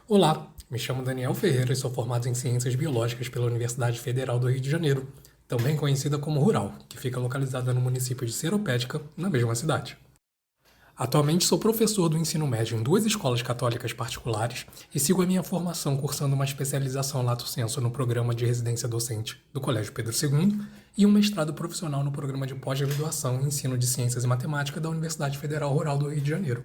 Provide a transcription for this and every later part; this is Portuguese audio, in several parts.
Olá, me chamo Daniel Ferreira e sou formado em Ciências Biológicas pela Universidade Federal do Rio de Janeiro, também conhecida como Rural, que fica localizada no município de Seropédica, na mesma cidade. Atualmente sou professor do ensino médio em duas escolas católicas particulares e sigo a minha formação cursando uma especialização lato sensu no programa de residência docente do Colégio Pedro II e um mestrado profissional no programa de pós-graduação em ensino de Ciências e Matemática da Universidade Federal Rural do Rio de Janeiro.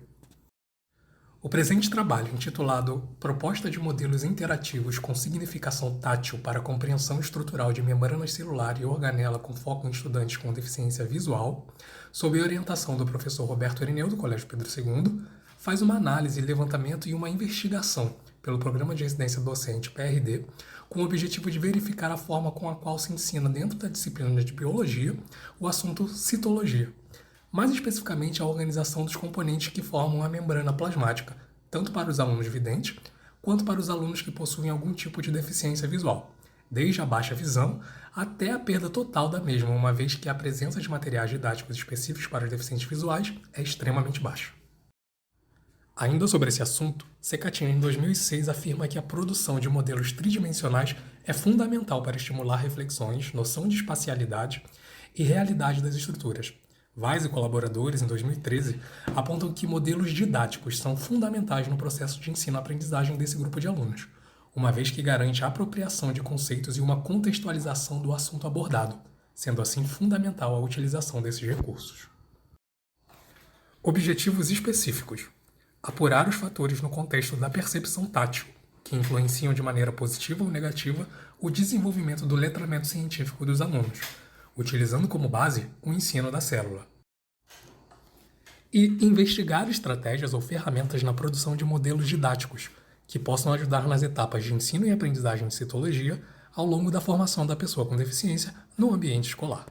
O presente trabalho, intitulado Proposta de modelos interativos com significação tátil para a compreensão estrutural de membranas celular e organela com foco em estudantes com deficiência visual, sob a orientação do professor Roberto Irineu, do Colégio Pedro II, faz uma análise, levantamento e uma investigação pelo Programa de Residência Docente PRD, com o objetivo de verificar a forma com a qual se ensina dentro da disciplina de Biologia o assunto citologia, mais especificamente a organização dos componentes que formam a membrana plasmática, tanto para os alunos videntes quanto para os alunos que possuem algum tipo de deficiência visual, desde a baixa visão até a perda total da mesma, uma vez que a presença de materiais didáticos específicos para os deficientes visuais é extremamente baixa. Ainda sobre esse assunto, Cecatin, em 2006, afirma que a produção de modelos tridimensionais é fundamental para estimular reflexões, noção de espacialidade e realidade das estruturas. Weiss e colaboradores, em 2013, apontam que modelos didáticos são fundamentais no processo de ensino-aprendizagem desse grupo de alunos, uma vez que garante a apropriação de conceitos e uma contextualização do assunto abordado, sendo assim fundamental a utilização desses recursos. Objetivos específicos: apurar os fatores no contexto da percepção tátil, que influenciam de maneira positiva ou negativa o desenvolvimento do letramento científico dos alunos, utilizando como base o ensino da célula. E investigar estratégias ou ferramentas na produção de modelos didáticos, que possam ajudar nas etapas de ensino e aprendizagem de citologia ao longo da formação da pessoa com deficiência no ambiente escolar.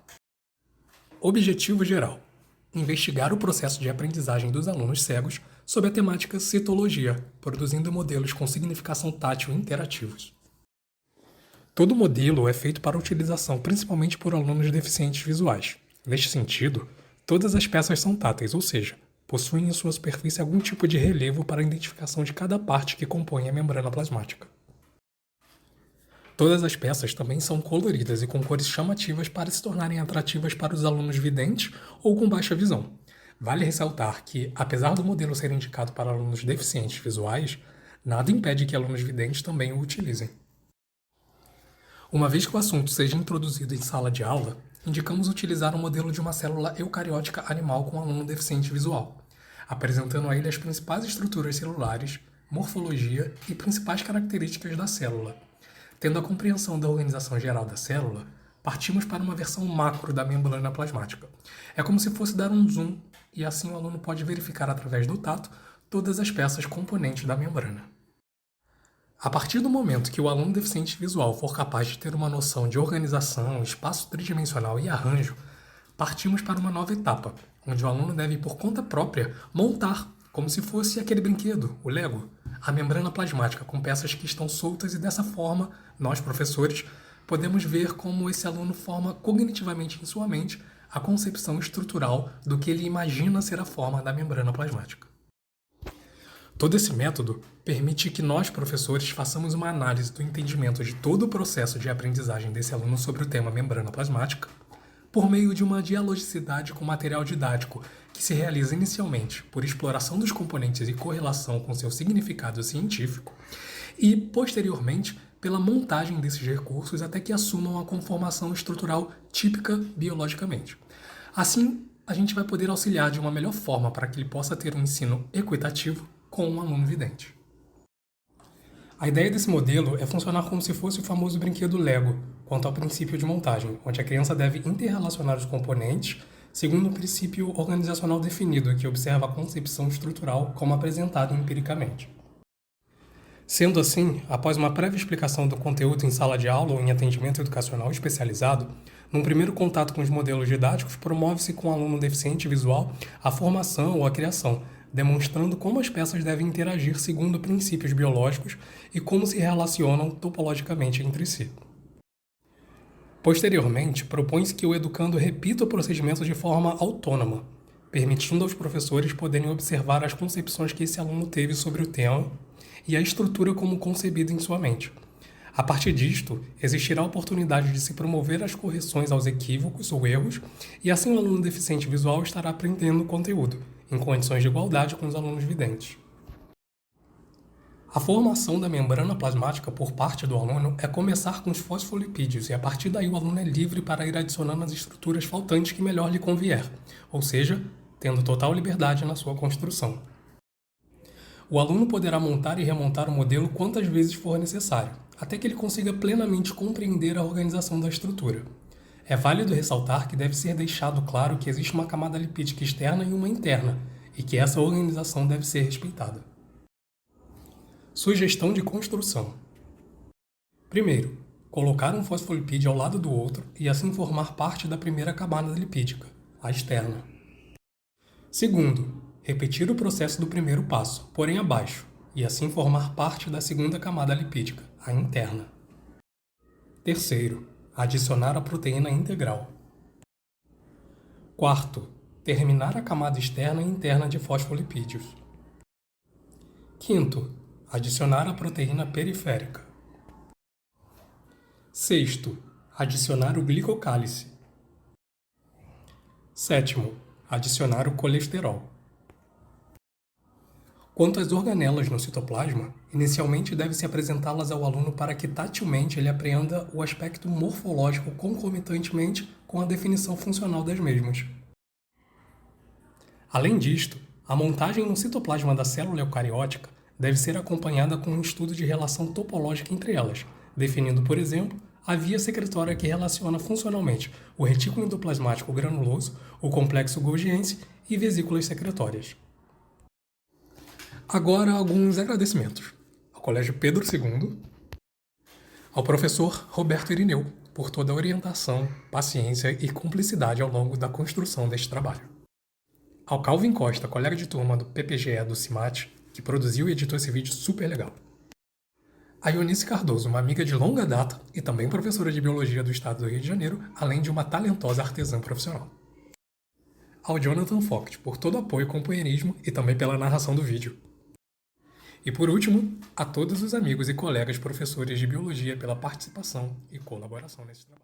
Objetivo geral: investigar o processo de aprendizagem dos alunos cegos sob a temática citologia, produzindo modelos com significação tátil interativos. Todo modelo é feito para utilização principalmente por alunos deficientes visuais. Neste sentido, todas as peças são táteis, ou seja, possuem em sua superfície algum tipo de relevo para a identificação de cada parte que compõe a membrana plasmática. Todas as peças também são coloridas e com cores chamativas para se tornarem atrativas para os alunos videntes ou com baixa visão. Vale ressaltar que, apesar do modelo ser indicado para alunos deficientes visuais, nada impede que alunos videntes também o utilizem. Uma vez que o assunto seja introduzido em sala de aula, indicamos utilizar um modelo de uma célula eucariótica animal com aluno deficiente visual, apresentando a ele as principais estruturas celulares, morfologia e principais características da célula. Tendo a compreensão da organização geral da célula, partimos para uma versão macro da membrana plasmática. É como se fosse dar um zoom, e assim o aluno pode verificar através do tato todas as peças componentes da membrana. A partir do momento que o aluno deficiente visual for capaz de ter uma noção de organização, espaço tridimensional e arranjo, partimos para uma nova etapa, onde o aluno deve, por conta própria, montar, como se fosse aquele brinquedo, o Lego, a membrana plasmática com peças que estão soltas e dessa forma, nós, professores, podemos ver como esse aluno forma cognitivamente em sua mente a concepção estrutural do que ele imagina ser a forma da membrana plasmática. Todo esse método permite que nós, professores, façamos uma análise do entendimento de todo o processo de aprendizagem desse aluno sobre o tema membrana plasmática, por meio de uma dialogicidade com material didático que se realiza inicialmente por exploração dos componentes e correlação com seu significado científico, e, posteriormente, pela montagem desses recursos até que assumam a conformação estrutural típica biologicamente. Assim, a gente vai poder auxiliar de uma melhor forma para que ele possa ter um ensino equitativo com um aluno vidente. A ideia desse modelo é funcionar como se fosse o famoso brinquedo Lego, quanto ao princípio de montagem, onde a criança deve interrelacionar os componentes segundo um princípio organizacional definido, que observa a concepção estrutural como apresentado empiricamente. Sendo assim, após uma prévia explicação do conteúdo em sala de aula ou em atendimento educacional especializado, num primeiro contato com os modelos didáticos, promove-se com o aluno deficiente visual a formação ou a criação, demonstrando como as peças devem interagir segundo princípios biológicos e como se relacionam topologicamente entre si. Posteriormente, propõe-se que o educando repita o procedimento de forma autônoma, permitindo aos professores poderem observar as concepções que esse aluno teve sobre o tema e a estrutura como concebida em sua mente. A partir disto, existirá a oportunidade de se promover as correções aos equívocos ou erros, e assim o aluno deficiente visual estará aprendendo o conteúdo, em condições de igualdade com os alunos videntes. A formação da membrana plasmática por parte do aluno é começar com os fosfolipídios e a partir daí o aluno é livre para ir adicionando as estruturas faltantes que melhor lhe convier, ou seja, tendo total liberdade na sua construção. O aluno poderá montar e remontar o modelo quantas vezes for necessário, até que ele consiga plenamente compreender a organização da estrutura. É válido ressaltar que deve ser deixado claro que existe uma camada lipídica externa e uma interna, e que essa organização deve ser respeitada. Sugestão de construção. Primeiro, colocar um fosfolipídio ao lado do outro e assim formar parte da primeira camada lipídica, a externa. Segundo, repetir o processo do primeiro passo, porém abaixo, e assim formar parte da segunda camada lipídica, a interna. Terceiro, adicionar a proteína integral. Quarto, terminar a camada externa e interna de fosfolipídios. Quinto, adicionar a proteína periférica. Sexto, adicionar o glicocálice. Sétimo, adicionar o colesterol. Quanto às organelas no citoplasma, inicialmente deve-se apresentá-las ao aluno para que tatilmente ele apreenda o aspecto morfológico concomitantemente com a definição funcional das mesmas. Além disto, a montagem no citoplasma da célula eucariótica deve ser acompanhada com um estudo de relação topológica entre elas, definindo, por exemplo, a via secretória que relaciona funcionalmente o retículo endoplasmático granuloso, o complexo golgiense e vesículas secretórias. Agora, alguns agradecimentos ao Colégio Pedro II, ao professor Roberto Irineu, por toda a orientação, paciência e cumplicidade ao longo da construção deste trabalho. Ao Calvin Costa, colega de turma do PPGE do CIMAT, que produziu e editou esse vídeo super legal. A Ionice Cardoso, uma amiga de longa data e também professora de Biologia do Estado do Rio de Janeiro, além de uma talentosa artesã profissional. Ao Jonathan Focht, por todo o apoio e companheirismo e também pela narração do vídeo. E por último, a todos os amigos e colegas professores de Biologia pela participação e colaboração nesse trabalho.